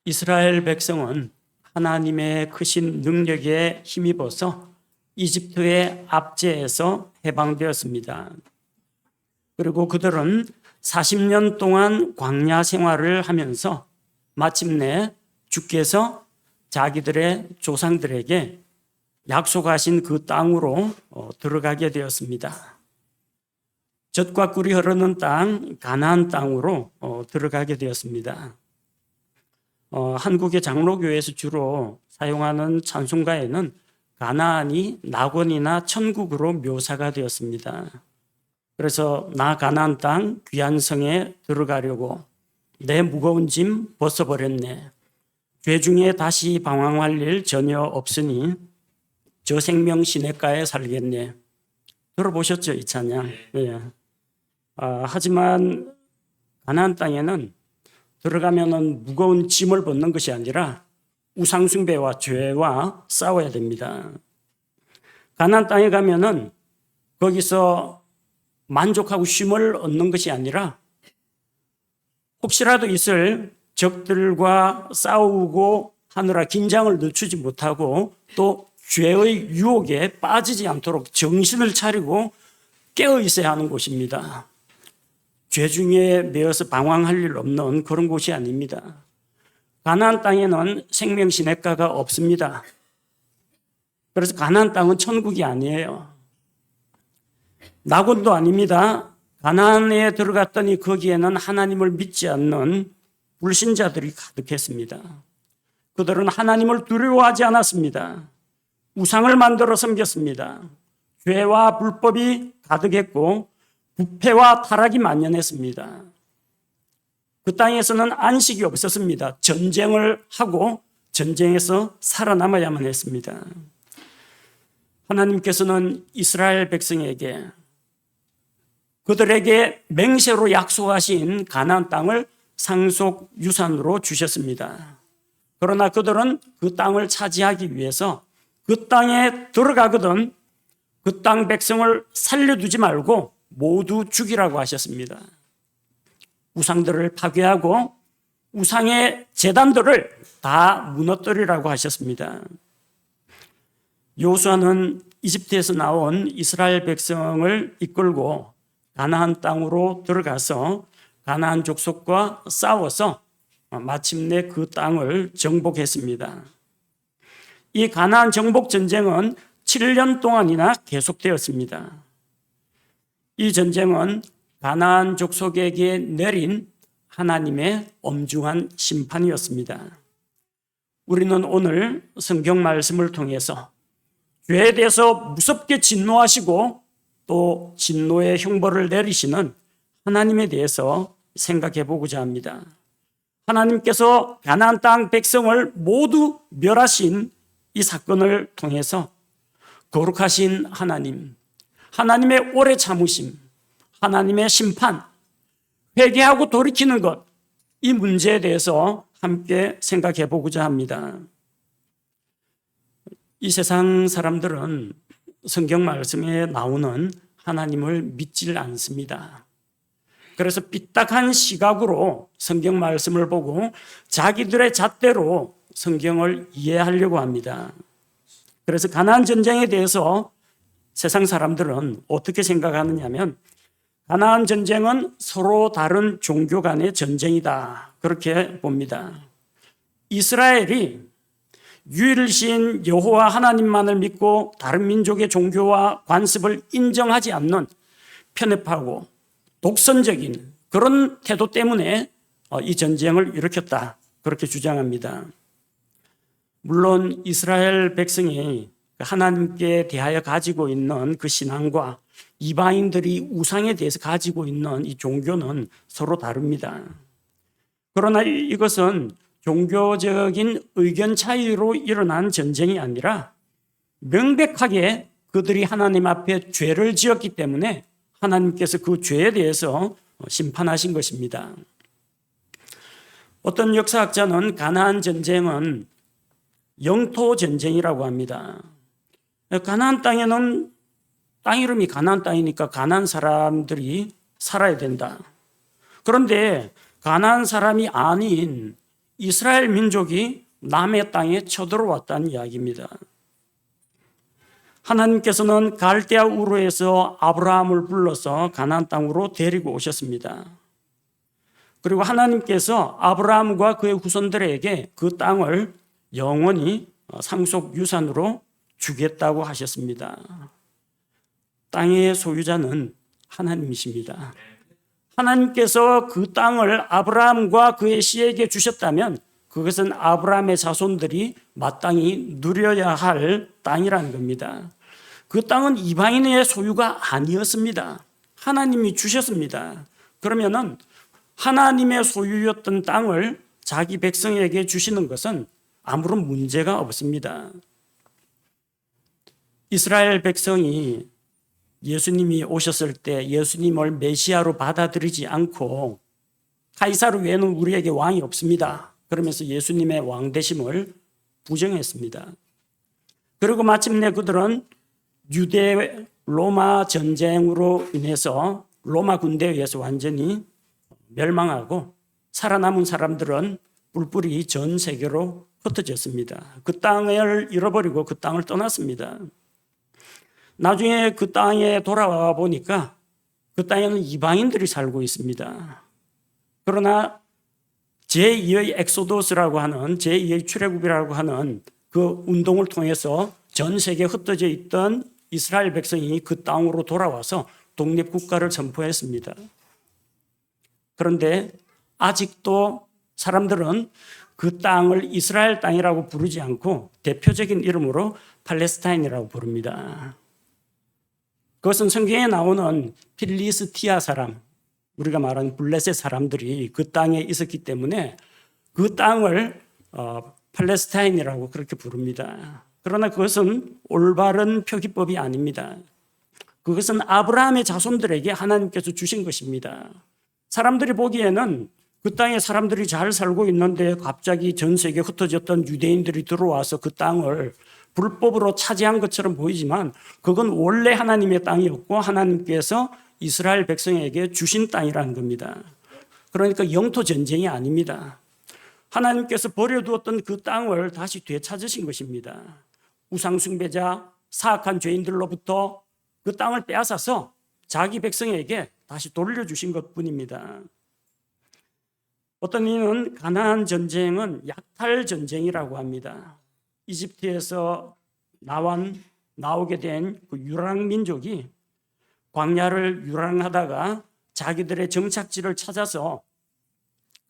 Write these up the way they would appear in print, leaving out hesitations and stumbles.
이스라엘 백성은 하나님의 크신 능력에 힘입어서 이집트의 압제에서 해방되었습니다. 그리고 그들은 40년 동안 광야 생활을 하면서 마침내 주께서 자기들의 조상들에게 약속하신 그 땅으로 들어가게 되었습니다. 젖과 꿀이 흐르는 땅, 가나안 땅으로 들어가게 되었습니다. 한국의 장로교회에서 주로 사용하는 찬송가에는 가나안이 낙원이나 천국으로 묘사가 되었습니다. 그래서 나 가나안 땅 귀한 성에 들어가려고 내 무거운 짐 벗어버렸네. 죄 중에 다시 방황할 일 전혀 없으니 저 생명 시냇가에 살겠네. 들어보셨죠, 이 찬양? 네. 하지만 가나안 땅에는 들어가면은 무거운 짐을 벗는 것이 아니라 우상숭배와 죄와 싸워야 됩니다. 가나안 땅에 가면은 거기서 만족하고 쉼을 얻는 것이 아니라 혹시라도 있을 적들과 싸우고 하느라 긴장을 늦추지 못하고 또 죄의 유혹에 빠지지 않도록 정신을 차리고 깨어 있어야 하는 곳입니다. 죄 중에 매여서 방황할 일 없는 그런 곳이 아닙니다. 가나안 땅에는 생명 시냇가가 없습니다. 그래서 가나안 땅은 천국이 아니에요. 낙원도 아닙니다. 가나안에 들어갔더니 거기에는 하나님을 믿지 않는 불신자들이 가득했습니다. 그들은 하나님을 두려워하지 않았습니다. 우상을 만들어 섬겼습니다. 죄와 불법이 가득했고 부패와 타락이 만연했습니다. 그 땅에서는 안식이 없었습니다. 전쟁을 하고 전쟁에서 살아남아야만 했습니다. 하나님께서는 이스라엘 백성에게 그들에게 맹세로 약속하신 가나안 땅을 상속 유산으로 주셨습니다. 그러나 그들은 그 땅을 차지하기 위해서 그 땅에 들어가거든 그 땅 백성을 살려두지 말고 모두 죽이라고 하셨습니다. 우상들을 파괴하고 우상의 제단들을 다 무너뜨리라고 하셨습니다. 여호수아는 이집트에서 나온 이스라엘 백성을 이끌고 가나안 땅으로 들어가서 가나안 족속과 싸워서 마침내 그 땅을 정복했습니다. 이 가나안 정복 전쟁은 7년 동안이나 계속되었습니다. 이 전쟁은 가나안 족속에게 내린 하나님의 엄중한 심판이었습니다. 우리는 오늘 성경 말씀을 통해서 죄에 대해서 무섭게 진노하시고 또 진노의 형벌을 내리시는 하나님에 대해서 생각해 보고자 합니다. 하나님께서 가나안 땅 백성을 모두 멸하신 이 사건을 통해서 거룩하신 하나님, 하나님의 오래 참으심, 하나님의 심판, 회개하고 돌이키는 것, 이 문제에 대해서 함께 생각해 보고자 합니다. 이 세상 사람들은 성경 말씀에 나오는 하나님을 믿질 않습니다. 그래서 삐딱한 시각으로 성경 말씀을 보고 자기들의 잣대로 성경을 이해하려고 합니다. 그래서 가나안 전쟁에 대해서 세상 사람들은 어떻게 생각하느냐 하면 가나안 전쟁은 서로 다른 종교 간의 전쟁이다. 그렇게 봅니다. 이스라엘이 유일신 여호와 하나님만을 믿고 다른 민족의 종교와 관습을 인정하지 않는 편협하고 독선적인 그런 태도 때문에 이 전쟁을 일으켰다. 그렇게 주장합니다. 물론 이스라엘 백성이 하나님께 대하여 가지고 있는 그 신앙과 이방인들이 우상에 대해서 가지고 있는 이 종교는 서로 다릅니다. 그러나 이것은 종교적인 의견 차이로 일어난 전쟁이 아니라 명백하게 그들이 하나님 앞에 죄를 지었기 때문에 하나님께서 그 죄에 대해서 심판하신 것입니다. 어떤 역사학자는 가나안 전쟁은 영토 전쟁이라고 합니다. 가나안 땅에는 땅 이름이 가나안 땅이니까 가나안 사람들이 살아야 된다. 그런데 가나안 사람이 아닌 이스라엘 민족이 남의 땅에 쳐들어왔다는 이야기입니다. 하나님께서는 갈대아 우르에서 아브라함을 불러서 가나안 땅으로 데리고 오셨습니다. 그리고 하나님께서 아브라함과 그의 후손들에게 그 땅을 영원히 상속 유산으로 주겠다고 하셨습니다. 땅의 소유자는 하나님이십니다. 하나님께서 그 땅을 아브라함과 그의 씨에게 주셨다면 그것은 아브라함의 자손들이 마땅히 누려야 할 땅이라는 겁니다. 그 땅은 이방인의 소유가 아니었습니다. 하나님이 주셨습니다. 그러면은 하나님의 소유였던 땅을 자기 백성에게 주시는 것은 아무런 문제가 없습니다. 이스라엘 백성이 예수님이 오셨을 때 예수님을 메시아로 받아들이지 않고 카이사르 외에는 우리에게 왕이 없습니다. 그러면서 예수님의 왕되심을 부정했습니다. 그리고 마침내 그들은 유대 로마 전쟁으로 인해서 로마 군대에 의해서 완전히 멸망하고 살아남은 사람들은 뿔뿔이 전 세계로 흩어졌습니다. 그 땅을 잃어버리고 그 땅을 떠났습니다. 나중에 그 땅에 돌아와 보니까 그 땅에는 이방인들이 살고 있습니다. 그러나 제2의 엑소도스라고 하는 제2의 출애굽이라고 하는 그 운동을 통해서 전 세계에 흩어져 있던 이스라엘 백성이 그 땅으로 돌아와서 독립국가를 선포했습니다. 그런데 아직도 사람들은 그 땅을 이스라엘 땅이라고 부르지 않고 대표적인 이름으로 팔레스타인이라고 부릅니다. 그것은 성경에 나오는 필리스티아 사람, 우리가 말하는 블레셋 사람들이 그 땅에 있었기 때문에 그 땅을 팔레스타인이라고 그렇게 부릅니다. 그러나 그것은 올바른 표기법이 아닙니다. 그것은 아브라함의 자손들에게 하나님께서 주신 것입니다. 사람들이 보기에는 그 땅에 사람들이 잘 살고 있는데 갑자기 전 세계에 흩어졌던 유대인들이 들어와서 그 땅을 불법으로 차지한 것처럼 보이지만 그건 원래 하나님의 땅이었고 하나님께서 이스라엘 백성에게 주신 땅이라는 겁니다. 그러니까 영토 전쟁이 아닙니다. 하나님께서 버려두었던 그 땅을 다시 되찾으신 것입니다. 우상숭배자, 사악한 죄인들로부터 그 땅을 빼앗아서 자기 백성에게 다시 돌려주신 것뿐입니다. 어떤 이는 가나안 전쟁은 약탈 전쟁이라고 합니다. 이집트에서 나오게 된 그 유랑 민족이 광야를 유랑하다가 자기들의 정착지를 찾아서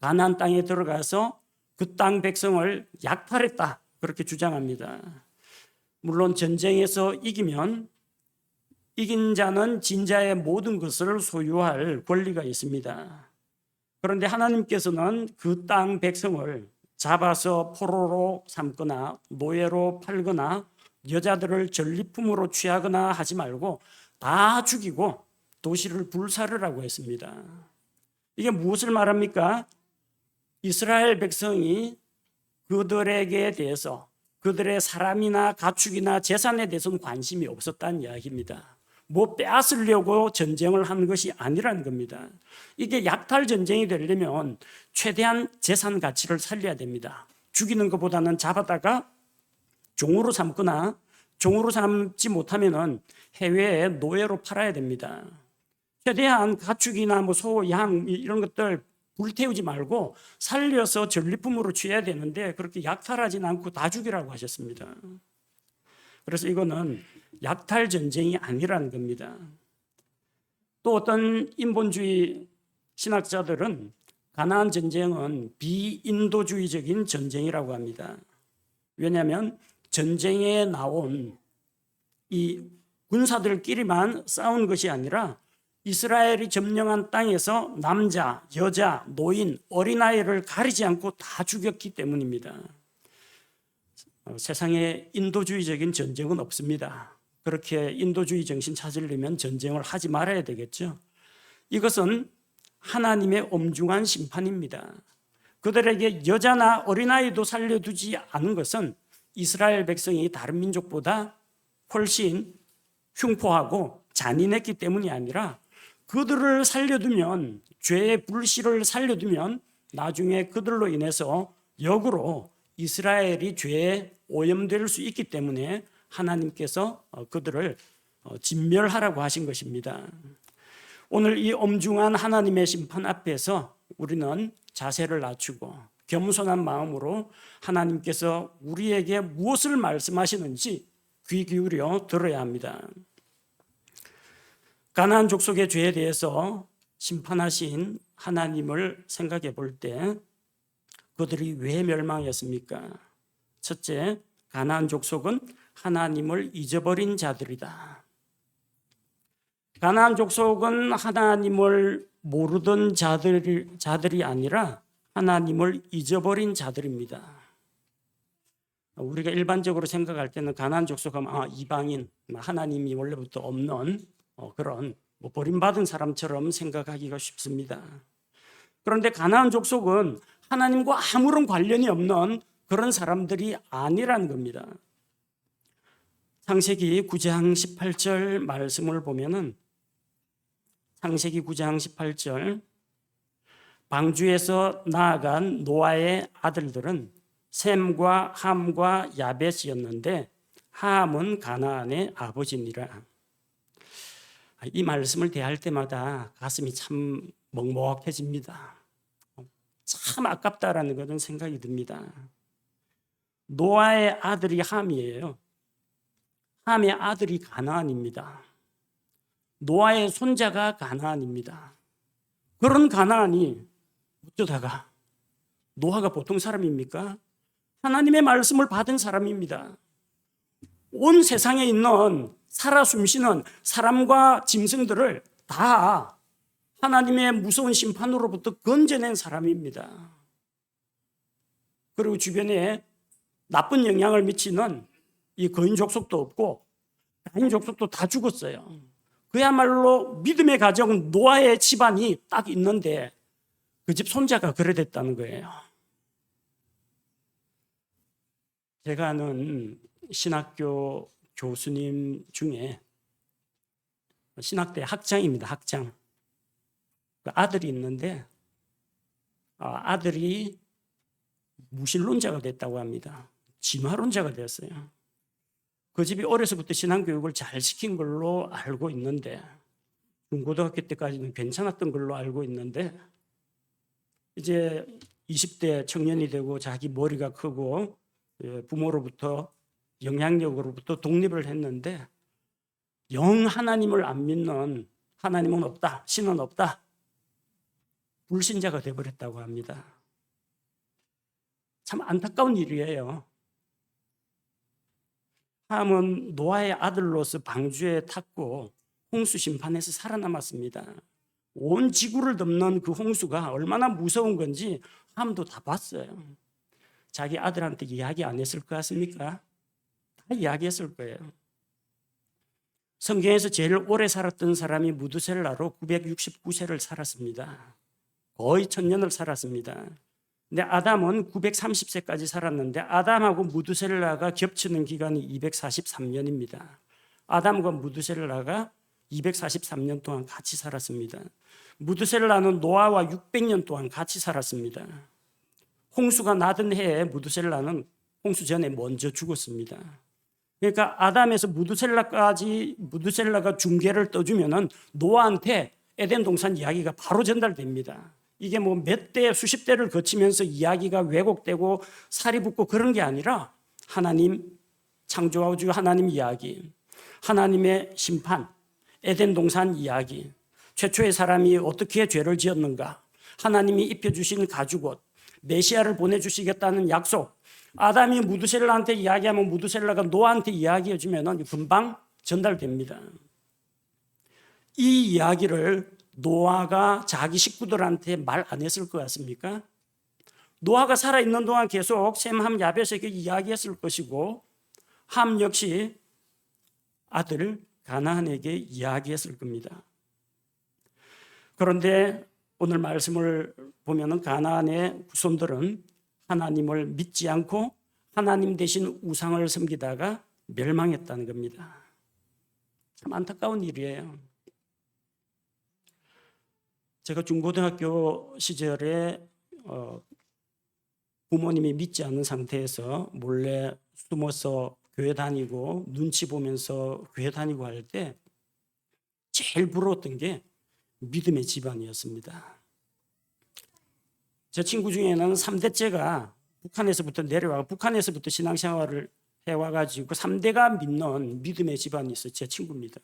가나안 땅에 들어가서 그 땅 백성을 약탈했다 그렇게 주장합니다. 물론 전쟁에서 이기면 이긴 자는 진 자의 모든 것을 소유할 권리가 있습니다. 그런데 하나님께서는 그 땅 백성을 잡아서 포로로 삼거나 노예로 팔거나 여자들을 전리품으로 취하거나 하지 말고 다 죽이고 도시를 불사르라고 했습니다. 이게 무엇을 말합니까? 이스라엘 백성이 그들에게 대해서 그들의 사람이나 가축이나 재산에 대해서는 관심이 없었다는 이야기입니다. 뭐 빼앗으려고 전쟁을 한 것이 아니라는 겁니다. 이게 약탈 전쟁이 되려면 최대한 재산 가치를 살려야 됩니다. 죽이는 것보다는 잡아다가 종으로 삼거나 종으로 삼지 못하면은 해외에 노예로 팔아야 됩니다. 최대한 가축이나 뭐 소, 양 이런 것들 불태우지 말고 살려서 전리품으로 취해야 되는데 그렇게 약탈하지는 않고 다 죽이라고 하셨습니다. 그래서 이거는 약탈 전쟁이 아니라는 겁니다. 또 어떤 인본주의 신학자들은 가나안 전쟁은 비인도주의적인 전쟁이라고 합니다. 왜냐하면 전쟁에 나온 이 군사들끼리만 싸운 것이 아니라 이스라엘이 점령한 땅에서 남자, 여자, 노인, 어린아이를 가리지 않고 다 죽였기 때문입니다. 세상에 인도주의적인 전쟁은 없습니다. 그렇게 인도주의 정신 찾으려면 전쟁을 하지 말아야 되겠죠. 이것은 하나님의 엄중한 심판입니다. 그들에게 여자나 어린아이도 살려두지 않은 것은 이스라엘 백성이 다른 민족보다 훨씬 흉포하고 잔인했기 때문이 아니라 그들을 살려두면 죄의 불씨를 살려두면 나중에 그들로 인해서 역으로 이스라엘이 죄에 오염될 수 있기 때문에 하나님께서 그들을 진멸하라고 하신 것입니다. 오늘 이 엄중한 하나님의 심판 앞에서 우리는 자세를 낮추고 겸손한 마음으로 하나님께서 우리에게 무엇을 말씀하시는지 귀 기울여 들어야 합니다. 가나안 족속의 죄에 대해서 심판하신 하나님을 생각해 볼 때 그들이 왜 멸망했습니까? 첫째, 가나안 족속은 하나님을 잊어버린 자들이다. 가나안 족속은 하나님을 모르던 자들이 아니라 하나님을 잊어버린 자들입니다. 우리가 일반적으로 생각할 때는 가나안 족속은 이방인, 하나님이 원래부터 없는 그런 버림받은 사람처럼 생각하기가 쉽습니다. 그런데 가나안 족속은 하나님과 아무런 관련이 없는 그런 사람들이 아니라는 겁니다. 창세기 9장 18절 말씀을 보면은 창세기 9장 18절 방주에서 나아간 노아의 아들들은 셈과 함과 야벳이었는데 함은 가나안의 아버지니라. 이 말씀을 대할 때마다 가슴이 참 먹먹해집니다. 참 아깝다라는 것은 생각이 듭니다. 노아의 아들이 함이에요. 함의 아들이 가나안입니다. 노아의 손자가 가나안입니다. 그런 가나안이 어쩌다가 노아가 보통 사람입니까? 하나님의 말씀을 받은 사람입니다. 온 세상에 있는 살아 숨쉬는 사람과 짐승들을 다 하나님의 무서운 심판으로부터 건져낸 사람입니다. 그리고 주변에 나쁜 영향을 미치는 이 거인 족속도 없고 가인 족속도 다 죽었어요. 그야말로 믿음의 가정 노아의 집안이 딱 있는데 그 집 손자가 그래 됐다는 거예요. 제가 아는 신학교 교수님 중에 신학대 학장입니다. 학장. 아들이 있는데 아들이 무신론자가 됐다고 합니다. 진화론자가 되었어요. 그 집이 어려서부터 신앙교육을 잘 시킨 걸로 알고 있는데 중고등학교 때까지는 괜찮았던 걸로 알고 있는데 이제 20대 청년이 되고 자기 머리가 크고 부모로부터 영향력으로부터 독립을 했는데 영 하나님을 안 믿는 하나님은 없다, 신은 없다, 불신자가 되어버렸다고 합니다. 참 안타까운 일이에요. 함은 노아의 아들로서 방주에 탔고 홍수 심판에서 살아남았습니다. 온 지구를 덮는 그 홍수가 얼마나 무서운 건지 함도 다 봤어요. 자기 아들한테 이야기 안 했을 것 같습니까? 다 이야기했을 거예요. 성경에서 제일 오래 살았던 사람이 무두셀라로 969세를 살았습니다. 거의 1000년을 살았습니다. 근데 아담은 930세까지 살았는데 아담하고 무두셀라가 겹치는 기간이 243년입니다. 아담과 무두셀라가 243년 동안 같이 살았습니다. 무두셀라는 노아와 600년 동안 같이 살았습니다. 홍수가 나던 해에 무두셀라는 홍수 전에 먼저 죽었습니다. 그러니까 아담에서 무두셀라가 중계를 떠주면은 노아한테 에덴 동산 이야기가 바로 전달됩니다. 이게 뭐 몇 대, 수십 대를 거치면서 이야기가 왜곡되고 살이 붙고 그런 게 아니라 하나님 창조주 하나님 이야기, 하나님의 심판, 에덴 동산 이야기, 최초의 사람이 어떻게 죄를 지었는가, 하나님이 입혀주신 가죽옷, 메시아를 보내주시겠다는 약속, 아담이 무두셀라한테 이야기하면 무두셀라가 노아한테 이야기해주면 금방 전달됩니다. 이 이야기를 노아가 자기 식구들한테 말 안 했을 것 같습니까? 노아가 살아있는 동안 계속 셈, 함, 야벳에게 이야기했을 것이고 함 역시 아들 가나안에게 이야기했을 겁니다. 그런데 오늘 말씀을 보면 가나안의 후손들은 하나님을 믿지 않고 하나님 대신 우상을 섬기다가 멸망했다는 겁니다. 참 안타까운 일이에요. 제가 중고등학교 시절에 부모님이 믿지 않는 상태에서 몰래 숨어서 교회 다니고 눈치 보면서 교회 다니고 할 때 제일 부러웠던 게 믿음의 집안이었습니다. 제 친구 중에는 3대째가 북한에서부터 신앙생활을 해와가지고 3대가 믿는 믿음의 집안이 있어요. 제 친구입니다.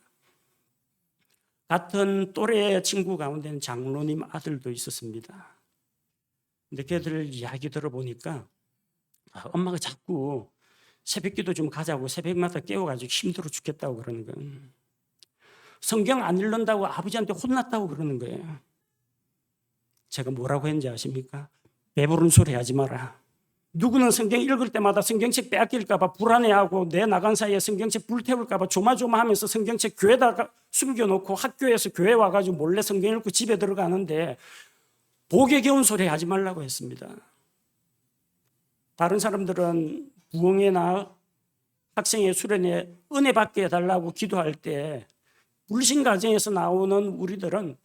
같은 또래 친구 가운데는 장로님 아들도 있었습니다. 근데 걔들 이야기 들어보니까 엄마가 자꾸 새벽기도 좀 가자고 새벽마다 깨워가지고 힘들어 죽겠다고 그러는 거예요. 성경 안 읽는다고 아버지한테 혼났다고 그러는 거예요. 제가 뭐라고 했는지 아십니까? 배부른 소리 하지 마라. 누구는 성경 읽을 때마다 성경책 빼앗길까 봐 불안해하고 내 나간 사이에 성경책 불태울까 봐 조마조마하면서 성경책 교회다가 숨겨놓고 학교에서 교회 와가지고 몰래 성경 읽고 집에 들어가는데 복에 겨운 소리 하지 말라고 했습니다. 다른 사람들은 부흥회나 학생회 수련회 은혜 받게 해달라고 기도할 때 불신 가정에서 나오는 우리들은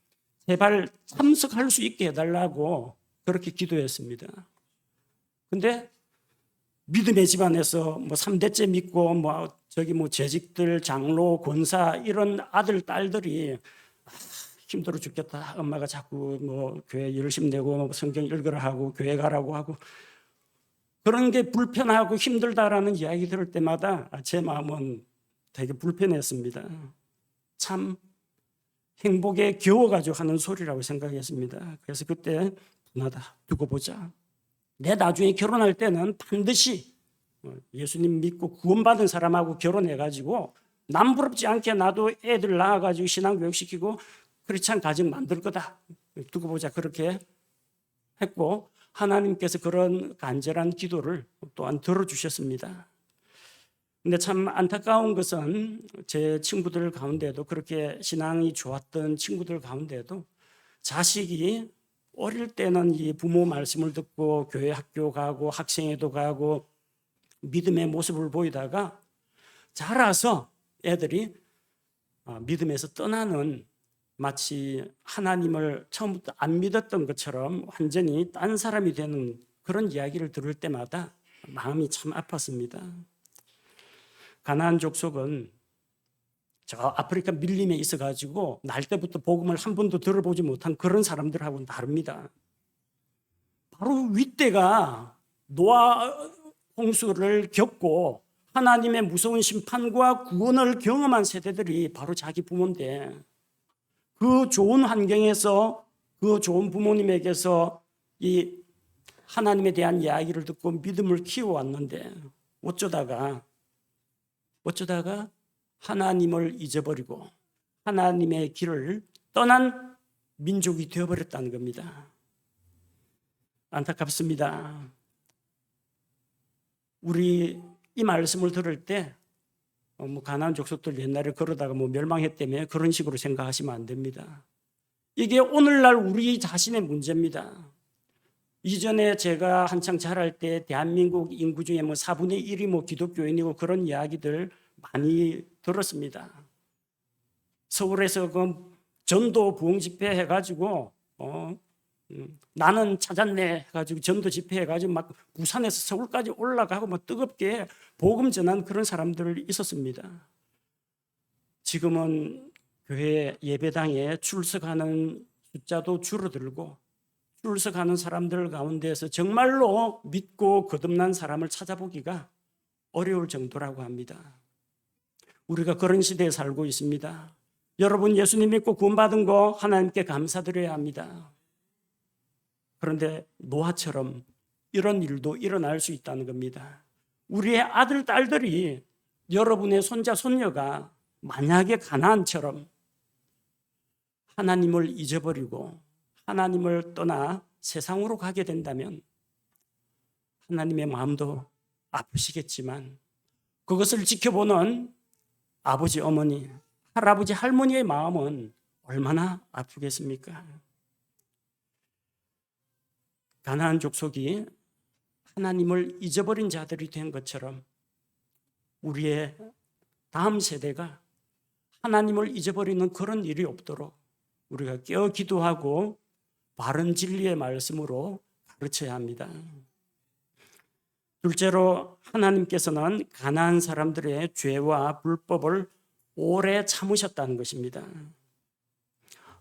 제발 참석할 수 있게 해달라고 그렇게 기도했습니다. 근데 믿음의 집안에서 3대째 믿고 재직들, 장로, 권사 이런 아들, 딸들이 힘들어 죽겠다. 엄마가 자꾸 교회 열심히 내고 성경 읽으라 하고 교회 가라고 하고 그런 게 불편하고 힘들다라는 이야기 들을 때마다 제 마음은 되게 불편했습니다. 참 행복에 겨워가지고 하는 소리라고 생각했습니다. 그래서 그때 분하다. 두고 보자. 내 나중에 결혼할 때는 반드시 예수님 믿고 구원받은 사람하고 결혼해가지고 남부럽지 않게 나도 애들 낳아가지고 신앙교육시키고 크리스찬 가정 만들 거다. 두고 보자. 그렇게 했고 하나님께서 그런 간절한 기도를 또한 들어주셨습니다. 근데 참 안타까운 것은 제 친구들 가운데도 그렇게 신앙이 좋았던 친구들 가운데도 자식이 어릴 때는 이 부모 말씀을 듣고 교회 학교 가고 학생회도 가고 믿음의 모습을 보이다가 자라서 애들이 믿음에서 떠나는 마치 하나님을 처음부터 안 믿었던 것처럼 완전히 딴 사람이 되는 그런 이야기를 들을 때마다 마음이 참 아팠습니다. 가나안 족속은 저 아프리카 밀림에 있어가지고 날 때부터 복음을 한 번도 들어보지 못한 그런 사람들하고는 다릅니다. 바로 윗대가 노아 홍수를 겪고 하나님의 무서운 심판과 구원을 경험한 세대들이 바로 자기 부모인데 그 좋은 환경에서 그 좋은 부모님에게서 이 하나님에 대한 이야기를 듣고 믿음을 키워왔는데 어쩌다가 하나님을 잊어버리고 하나님의 길을 떠난 민족이 되어버렸다는 겁니다. 안타깝습니다. 우리 이 말씀을 들을 때 가나안 족속들 옛날에 그러다가 멸망했다며 그런 식으로 생각하시면 안 됩니다. 이게 오늘날 우리 자신의 문제입니다. 이전에 제가 한창 자랄 때 대한민국 인구 중에 4분의 1이 기독교인이고 그런 이야기들 많이 들었습니다. 서울에서 그 전도 부흥 집회 해가지고 나는 찾았네 해가지고 전도 집회 해가지고 막 부산에서 서울까지 올라가고 뜨겁게 복음 전한 그런 사람들 있었습니다. 지금은 교회 예배당에 출석하는 숫자도 줄어들고 출석하는 사람들 가운데서 정말로 믿고 거듭난 사람을 찾아보기가 어려울 정도라고 합니다. 우리가 그런 시대에 살고 있습니다. 여러분 예수님 믿고 구원받은 거 하나님께 감사드려야 합니다. 그런데 노아처럼 이런 일도 일어날 수 있다는 겁니다. 우리의 아들, 딸들이 여러분의 손자, 손녀가 만약에 가나안처럼 하나님을 잊어버리고 하나님을 떠나 세상으로 가게 된다면 하나님의 마음도 아프시겠지만 그것을 지켜보는 아버지, 어머니, 할아버지, 할머니의 마음은 얼마나 아프겠습니까? 가나안 족속이 하나님을 잊어버린 자들이 된 것처럼 우리의 다음 세대가 하나님을 잊어버리는 그런 일이 없도록 우리가 깨어 기도하고 바른 진리의 말씀으로 가르쳐야 합니다. 둘째로 하나님께서는 가나안 사람들의 죄와 불법을 오래 참으셨다는 것입니다.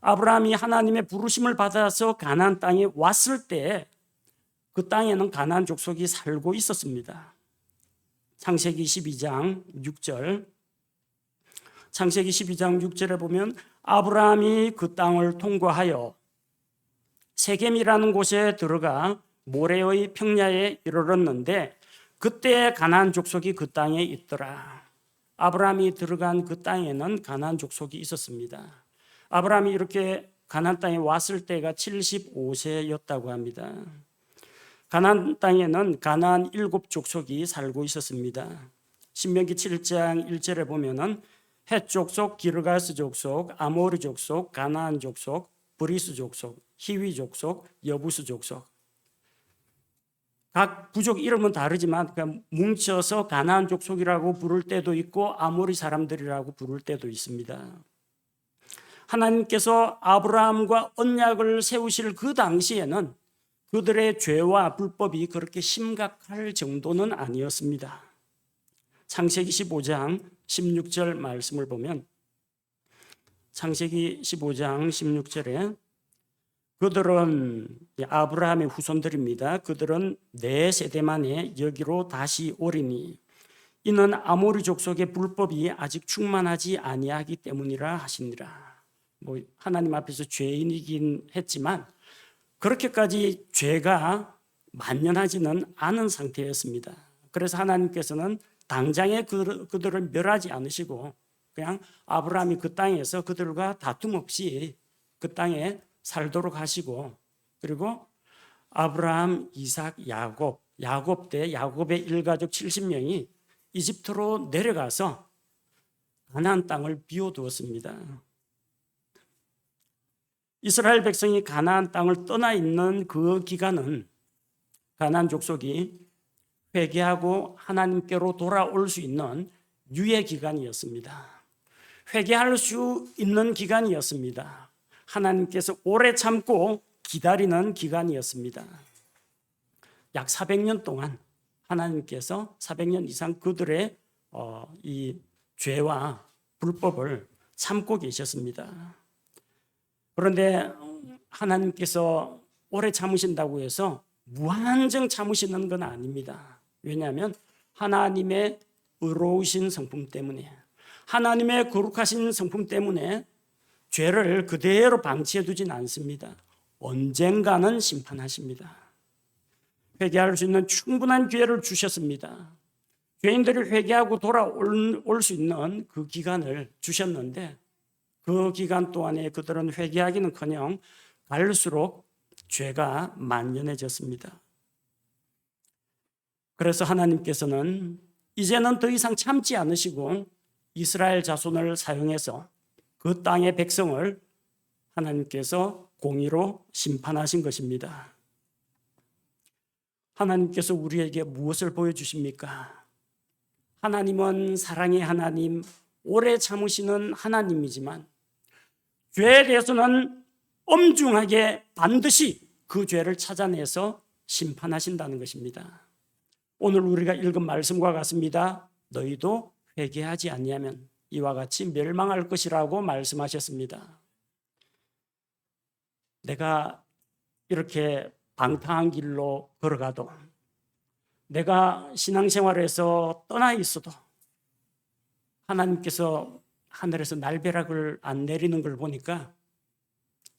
아브라함이 하나님의 부르심을 받아서 가나안 땅에 왔을 때 그 땅에는 가나안 족속이 살고 있었습니다. 창세기 12장 6절. 창세기 12장 6절에 보면 아브라함이 그 땅을 통과하여 세겜이라는 곳에 들어가 모레의 평야에 이르렀는데 그때 가나안 족속이 그 땅에 있더라. 아브라함이 들어간 그 땅에는 가나안 족속이 있었습니다. 아브라함이 이렇게 가나안 땅에 왔을 때가 75세였다고 합니다. 가나안 땅에는 가나안 7족속이 살고 있었습니다. 신명기 7장 1절에 보면은 헷 족속, 기르가스 족속, 아모리 족속, 가나안 족속, 브리스 족속, 히위 족속, 여부스 족속. 각 부족 이름은 다르지만 뭉쳐서 가나안 족속이라고 부를 때도 있고 아모리 사람들이라고 부를 때도 있습니다. 하나님께서 아브라함과 언약을 세우실 그 당시에는 그들의 죄와 불법이 그렇게 심각할 정도는 아니었습니다. 창세기 15장 16절 말씀을 보면 창세기 15장 16절에 그들은 아브라함의 후손들입니다. 그들은 네 세대 만에 여기로 다시 오리니 이는 아모리 족속의 불법이 아직 충만하지 아니하기 때문이라 하시니라. 하나님 앞에서 죄인이긴 했지만 그렇게까지 죄가 만연하지는 않은 상태였습니다. 그래서 하나님께서는 당장에 그들을 멸하지 않으시고 그냥 아브라함이 그 땅에서 그들과 다툼 없이 그 땅에 살도록 하시고 그리고 아브라함, 이삭, 야곱 때 야곱의 일가족 70명이 이집트로 내려가서 가나안 땅을 비워두었습니다. 이스라엘 백성이 가나안 땅을 떠나 있는 그 기간은 가나안 족속이 회개하고 하나님께로 돌아올 수 있는 유예 기간이었습니다. 회개할 수 있는 기간이었습니다. 하나님께서 오래 참고 기다리는 기간이었습니다. 약 400년 동안 하나님께서 400년 이상 그들의 이 죄와 불법을 참고 계셨습니다. 그런데 하나님께서 오래 참으신다고 해서 무한정 참으시는 건 아닙니다. 왜냐하면 하나님의 의로우신 성품 때문에 하나님의 거룩하신 성품 때문에 죄를 그대로 방치해 두진 않습니다. 언젠가는 심판하십니다. 회개할 수 있는 충분한 기회를 주셨습니다. 죄인들이 회개하고 돌아올 수 있는 그 기간을 주셨는데 그 기간 동안에 그들은 회개하기는커녕 갈수록 죄가 만연해졌습니다. 그래서 하나님께서는 이제는 더 이상 참지 않으시고 이스라엘 자손을 사용해서 그 땅의 백성을 하나님께서 공의로 심판하신 것입니다. 하나님께서 우리에게 무엇을 보여주십니까? 하나님은 사랑의 하나님, 오래 참으시는 하나님이지만 죄에 대해서는 엄중하게 반드시 그 죄를 찾아내서 심판하신다는 것입니다. 오늘 우리가 읽은 말씀과 같습니다. 너희도 회개하지 아니하면 이와 같이 멸망할 것이라고 말씀하셨습니다. 내가 이렇게 방탕한 길로 걸어가도 내가 신앙생활에서 떠나 있어도 하나님께서 하늘에서 날벼락을 안 내리는 걸 보니까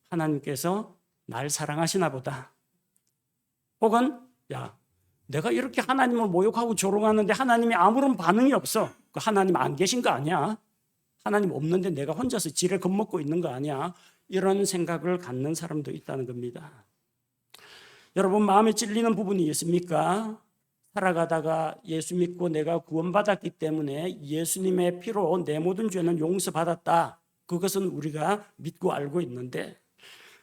하나님께서 날 사랑하시나 보다. 혹은 내가 이렇게 하나님을 모욕하고 조롱하는데 하나님이 아무런 반응이 없어. 하나님 안 계신 거 아니야? 하나님 없는데 내가 혼자서 지레 겁먹고 있는 거 아니야? 이런 생각을 갖는 사람도 있다는 겁니다. 여러분 마음에 찔리는 부분이 있습니까? 살아가다가 예수 믿고 내가 구원받았기 때문에 예수님의 피로 내 모든 죄는 용서받았다. 그것은 우리가 믿고 알고 있는데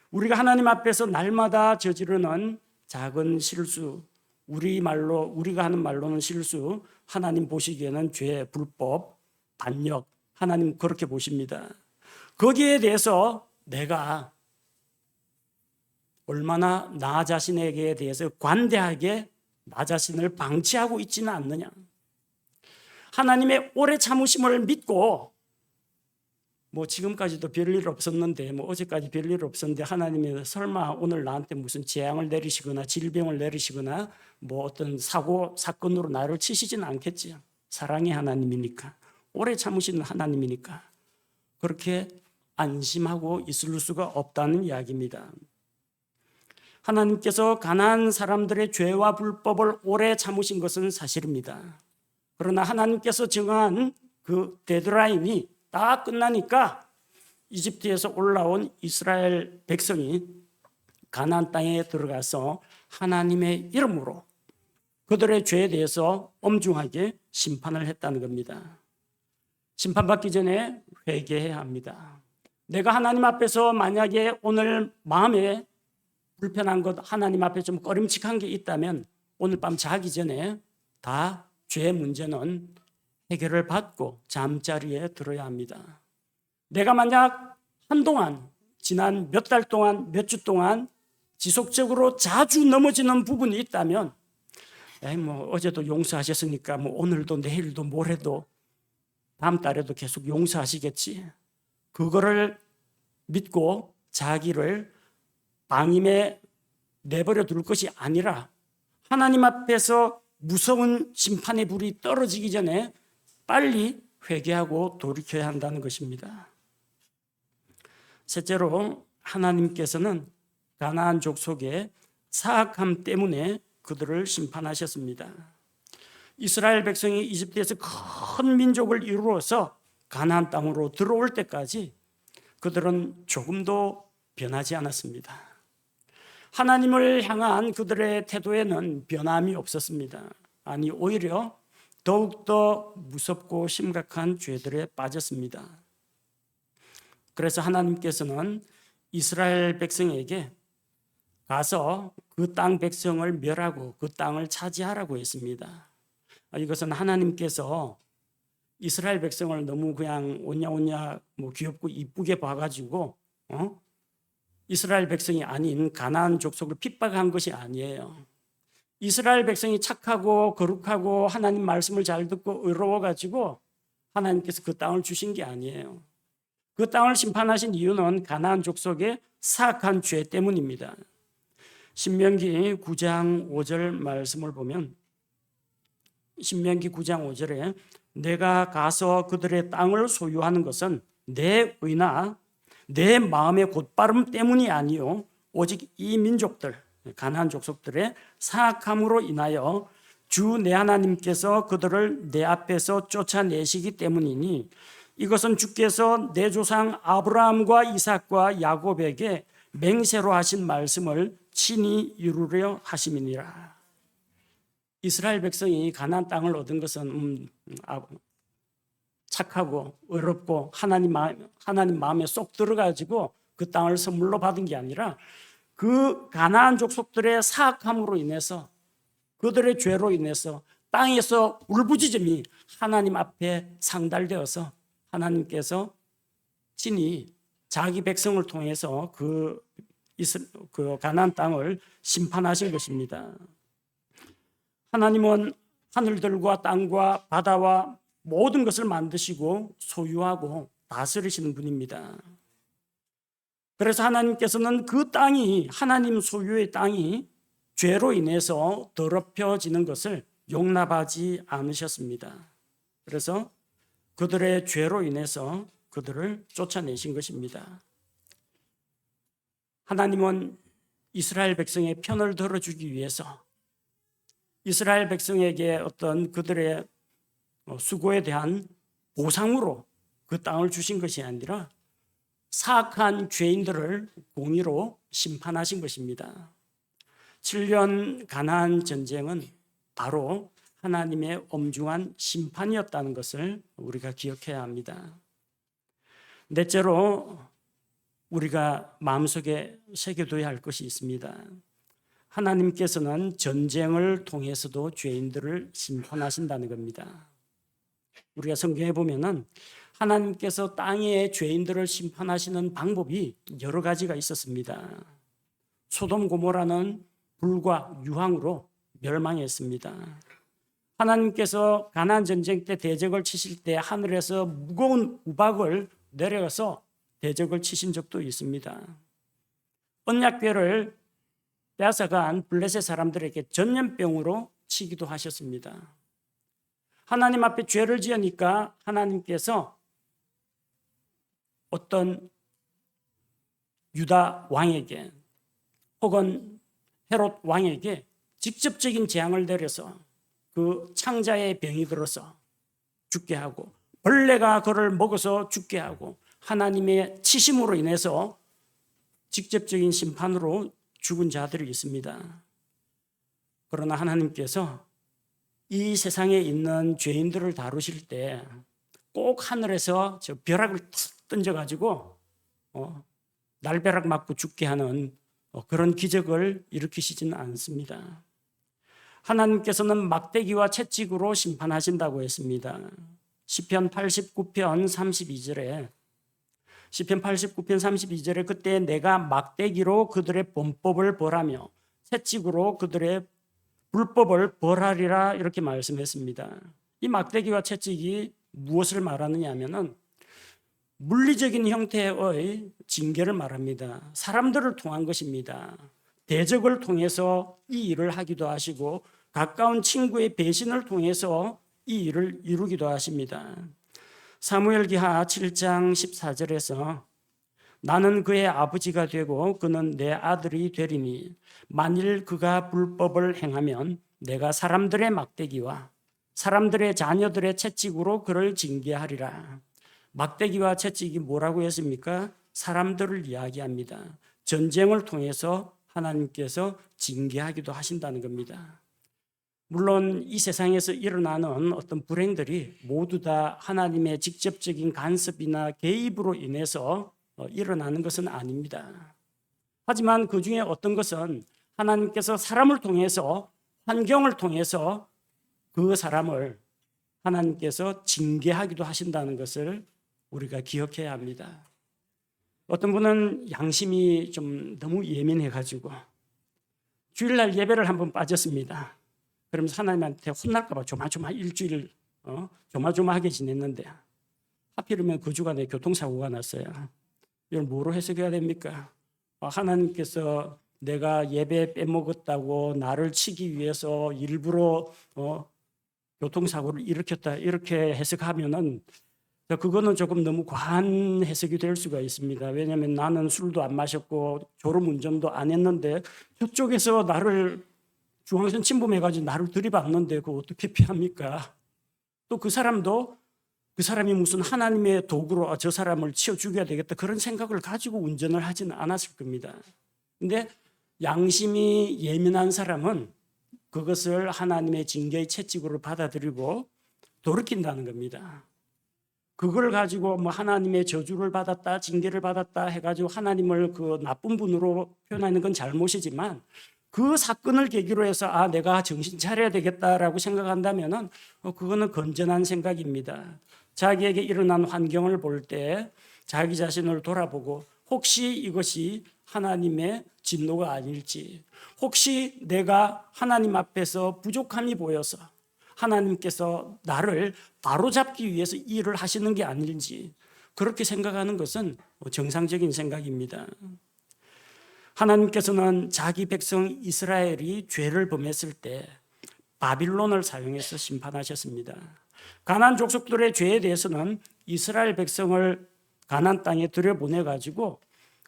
우리가 하나님 앞에서 날마다 저지르는 작은 실수, 우리가 하는 말로는 실수, 하나님 보시기에는 죄, 불법, 반역, 하나님 그렇게 보십니다. 거기에 대해서 내가 얼마나 나 자신에게 대해서 관대하게 나 자신을 방치하고 있지는 않느냐. 하나님의 오래 참으심을 믿고 지금까지도 별일 없었는데 어제까지 별일 없었는데 하나님이 설마 오늘 나한테 무슨 재앙을 내리시거나 질병을 내리시거나 어떤 사건으로 나를 치시지는 않겠지. 사랑의 하나님이니까, 오래 참으시는 하나님이니까 그렇게 안심하고 있을 수가 없다는 이야기입니다. 하나님께서 가나안 사람들의 죄와 불법을 오래 참으신 것은 사실입니다. 그러나 하나님께서 정한 그 데드라인이 다 끝나니까 이집트에서 올라온 이스라엘 백성이 가나안 땅에 들어가서 하나님의 이름으로 그들의 죄에 대해서 엄중하게 심판을 했다는 겁니다. 심판받기 전에 회개해야 합니다. 내가 하나님 앞에서 만약에 오늘 마음에 불편한 것, 하나님 앞에 좀 꺼림칙한 게 있다면 오늘 밤 자기 전에 다 죄의 문제는 해결을 받고 잠자리에 들어야 합니다. 내가 만약 한동안 지난 몇 달 동안, 몇 주 동안 지속적으로 자주 넘어지는 부분이 있다면 어제도 용서하셨으니까 오늘도 내일도 모레도 다음 달에도 계속 용서하시겠지. 그거를 믿고 자기를 방임에 내버려 둘 것이 아니라 하나님 앞에서 무서운 심판의 불이 떨어지기 전에 빨리 회개하고 돌이켜야 한다는 것입니다. 셋째로 하나님께서는 가나안 족속의 사악함 때문에 그들을 심판하셨습니다. 이스라엘 백성이 이집트에서 큰 민족을 이루어서 가나안 땅으로 들어올 때까지 그들은 조금도 변하지 않았습니다. 하나님을 향한 그들의 태도에는 변함이 없었습니다. 아니, 오히려 더욱더 무섭고 심각한 죄들에 빠졌습니다. 그래서 하나님께서는 이스라엘 백성에게 가서 그 땅 백성을 멸하고 그 땅을 차지하라고 했습니다. 이것은 하나님께서 이스라엘 백성을 너무 그냥 오냐오냐 귀엽고 이쁘게 봐가지고 이스라엘 백성이 아닌 가나안 족속을 핍박한 것이 아니에요. 이스라엘 백성이 착하고 거룩하고 하나님 말씀을 잘 듣고 의로워가지고 하나님께서 그 땅을 주신 게 아니에요. 그 땅을 심판하신 이유는 가나안 족속의 사악한 죄 때문입니다. 신명기 9장 5절 말씀을 보면 신명기 9장 5절에 내가 가서 그들의 땅을 소유하는 것은 내 의나 내 마음의 곧바름 때문이 아니요 오직 이 민족들 가나안 족속들의 사악함으로 인하여 주 내 하나님께서 그들을 내 앞에서 쫓아내시기 때문이니 이것은 주께서 내 조상 아브라함과 이삭과 야곱에게 맹세로 하신 말씀을 친히 이루려 하심이니라. 이스라엘 백성이 가나안 땅을 얻은 것은 착하고 의롭고 하나님 마음에 쏙 들어가지고 그 땅을 선물로 받은 게 아니라 그 가나안 족속들의 사악함으로 인해서 그들의 죄로 인해서 땅에서 울부짖음이 하나님 앞에 상달되어서 하나님께서 친히 자기 백성을 통해서 그 가나안 땅을 심판하신 것입니다. 하나님은 하늘들과 땅과 바다와 모든 것을 만드시고 소유하고 다스리시는 분입니다. 그래서 하나님께서는 그 땅이 하나님 소유의 땅이 죄로 인해서 더럽혀지는 것을 용납하지 않으셨습니다. 그래서 그들의 죄로 인해서 그들을 쫓아내신 것입니다. 하나님은 이스라엘 백성의 편을 들어주기 위해서 이스라엘 백성에게 어떤 그들의 수고에 대한 보상으로 그 땅을 주신 것이 아니라 사악한 죄인들을 공의로 심판하신 것입니다. 7년 가나안 전쟁은 바로 하나님의 엄중한 심판이었다는 것을 우리가 기억해야 합니다. 넷째로 우리가 마음속에 새겨둬야 할 것이 있습니다. 하나님께서는 전쟁을 통해서도 죄인들을 심판하신다는 겁니다. 우리가 성경에 보면은 하나님께서 땅의 죄인들을 심판하시는 방법이 여러 가지가 있었습니다. 소돔 고모라는 불과 유황으로 멸망했습니다. 하나님께서 가나안 전쟁 때 대적을 치실 때 하늘에서 무거운 우박을 내려서 대적을 치신 적도 있습니다. 언약궤를 빼앗아간 블레셋 사람들에게 전염병으로 치기도 하셨습니다. 하나님 앞에 죄를 지으니까 하나님께서 어떤 유다 왕에게 혹은 헤롯 왕에게 직접적인 재앙을 내려서 그 창자의 병이 들어서 죽게 하고 벌레가 그를 먹어서 죽게 하고 하나님의 치심으로 인해서 직접적인 심판으로 죽은 자들이 있습니다. 그러나 하나님께서 이 세상에 있는 죄인들을 다루실 때 꼭 하늘에서 저 벼락을 탁 던져가지고 날벼락 맞고 죽게 하는 그런 기적을 일으키시지는 않습니다. 하나님께서는 막대기와 채찍으로 심판하신다고 했습니다. 시편 89편 32절에 그때 내가 막대기로 그들의 범법을 벌하며 채찍으로 그들의 불법을 벌하리라 이렇게 말씀했습니다. 이 막대기와 채찍이 무엇을 말하느냐 하면은 물리적인 형태의 징계를 말합니다. 사람들을 통한 것입니다. 대적을 통해서 이 일을 하기도 하시고 가까운 친구의 배신을 통해서 이 일을 이루기도 하십니다. 사무엘기하 7장 14절에서 나는 그의 아버지가 되고 그는 내 아들이 되리니 만일 그가 불법을 행하면 내가 사람들의 막대기와 사람들의 자녀들의 채찍으로 그를 징계하리라. 막대기와 채찍이 뭐라고 했습니까? 사람들을 이야기합니다. 전쟁을 통해서 하나님께서 징계하기도 하신다는 겁니다. 물론 이 세상에서 일어나는 어떤 불행들이 모두 다 하나님의 직접적인 간섭이나 개입으로 인해서 일어나는 것은 아닙니다. 하지만 그 중에 어떤 것은 하나님께서 사람을 통해서 환경을 통해서 그 사람을 하나님께서 징계하기도 하신다는 것을 우리가 기억해야 합니다. 어떤 분은 양심이 좀 너무 예민해가지고 주일날 예배를 한번 빠졌습니다. 그러면서 하나님한테 혼날까봐 조마조마 일주일 조마조마하게 지냈는데 하필이면 그 주간에 교통사고가 났어요. 이걸 뭐로 해석해야 됩니까? 하나님께서 내가 예배 빼먹었다고 나를 치기 위해서 일부러 교통사고를 일으켰다 이렇게 해석하면은 그거는 조금 너무 과한 해석이 될 수가 있습니다. 왜냐하면 나는 술도 안 마셨고 졸음운전도 안 했는데 저쪽에서 나를 중앙선 침범해가지고 나를 들이받는데 그거 어떻게 피합니까? 또 그 사람이 무슨 하나님의 도구로 저 사람을 치워 죽여야 되겠다 그런 생각을 가지고 운전을 하지는 않았을 겁니다. 근데 양심이 예민한 사람은 그것을 하나님의 징계의 채찍으로 받아들이고 돌이킨다는 겁니다. 그걸 가지고 뭐 하나님의 저주를 받았다, 징계를 받았다 해가지고 하나님을 그 나쁜 분으로 표현하는 건 잘못이지만 그 사건을 계기로 해서 내가 정신 차려야 되겠다라고 생각한다면은 그거는 건전한 생각입니다. 자기에게 일어난 환경을 볼 때 자기 자신을 돌아보고 혹시 이것이 하나님의 진노가 아닐지, 혹시 내가 하나님 앞에서 부족함이 보여서 하나님께서 나를 바로잡기 위해서 이 일을 하시는 게 아닌지 그렇게 생각하는 것은 정상적인 생각입니다. 하나님께서는 자기 백성 이스라엘이 죄를 범했을 때 바빌론을 사용해서 심판하셨습니다. 가나안 족속들의 죄에 대해서는 이스라엘 백성을 가나안 땅에 들여보내가지고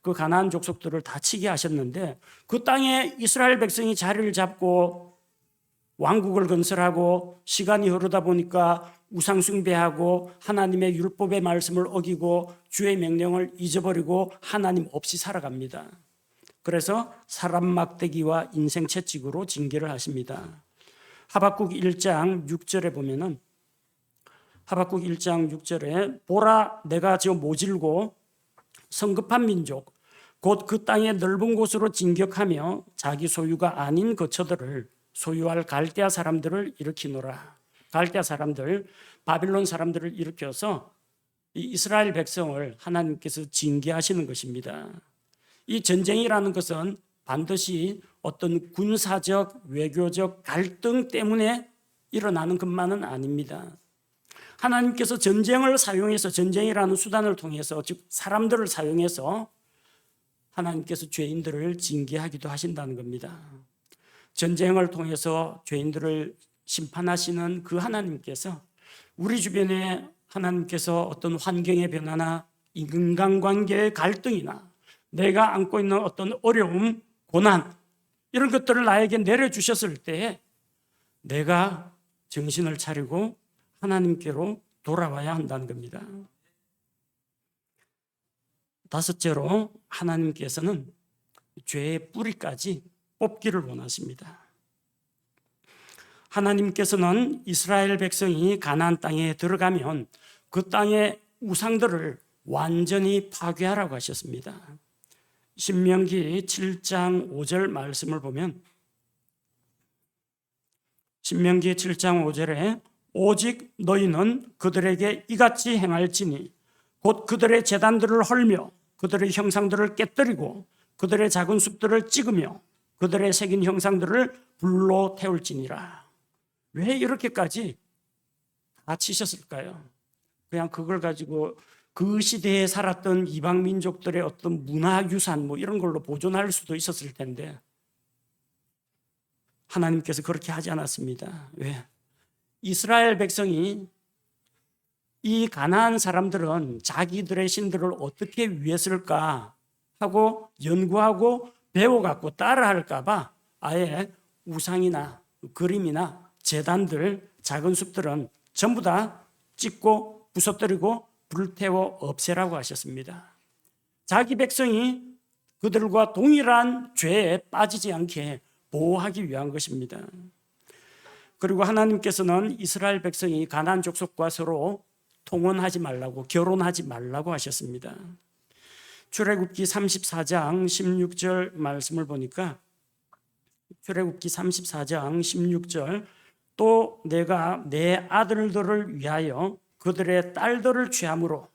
그 가나안 족속들을 다치게 하셨는데 그 땅에 이스라엘 백성이 자리를 잡고 왕국을 건설하고 시간이 흐르다 보니까 우상숭배하고 하나님의 율법의 말씀을 어기고 주의 명령을 잊어버리고 하나님 없이 살아갑니다. 그래서 사람 막대기와 인생 채찍으로 징계를 하십니다. 하박국 1장 6절에 보면은 하박국 1장 6절에 보라 내가 지어 모질고 성급한 민족 곧 그 땅의 넓은 곳으로 진격하며 자기 소유가 아닌 거처들을 소유할 갈대아 사람들을 일으키노라. 갈대아 사람들, 바빌론 사람들을 일으켜서 이 이스라엘 백성을 하나님께서 징계하시는 것입니다. 이 전쟁이라는 것은 반드시 어떤 군사적, 외교적 갈등 때문에 일어나는 것만은 아닙니다. 하나님께서 전쟁을 사용해서, 전쟁이라는 수단을 통해서, 즉 사람들을 사용해서 하나님께서 죄인들을 징계하기도 하신다는 겁니다. 전쟁을 통해서 죄인들을 심판하시는 그 하나님께서 우리 주변에 하나님께서 어떤 환경의 변화나 인간관계의 갈등이나 내가 안고 있는 어떤 어려움, 고난 이런 것들을 나에게 내려주셨을 때에 내가 정신을 차리고 하나님께로 돌아와야 한다는 겁니다. 다섯째로 하나님께서는 죄의 뿌리까지 뽑기를 원하십니다. 하나님께서는 이스라엘 백성이 가나안 땅에 들어가면 그 땅의 우상들을 완전히 파괴하라고 하셨습니다. 신명기 7장 5절 말씀을 보면 신명기 7장 5절에 오직 너희는 그들에게 이같이 행할지니 곧 그들의 제단들을 헐며 그들의 형상들을 깨뜨리고 그들의 작은 숲들을 찍으며 그들의 새긴 형상들을 불로 태울지니라. 왜 이렇게까지 다 치셨을까요? 그냥 그걸 가지고 그 시대에 살았던 이방 민족들의 어떤 문화유산 뭐 이런 걸로 보존할 수도 있었을 텐데 하나님께서 그렇게 하지 않았습니다. 왜? 이스라엘 백성이 이 가나안 사람들은 자기들의 신들을 어떻게 위했을까 하고 연구하고 배워갖고 따라할까 봐 아예 우상이나 그림이나 제단들, 작은 숲들은 전부 다 찍고 부숴뜨리고 불태워 없애라고 하셨습니다. 자기 백성이 그들과 동일한 죄에 빠지지 않게 보호하기 위한 것입니다. 그리고 하나님께서는 이스라엘 백성이 가나안 족속과 서로 통혼하지 말라고, 결혼하지 말라고 하셨습니다. 출애굽기 34장 16절 말씀을 보니까 출애굽기 34장 16절 또 내가 내 아들들을 위하여 그들의 딸들을 취함으로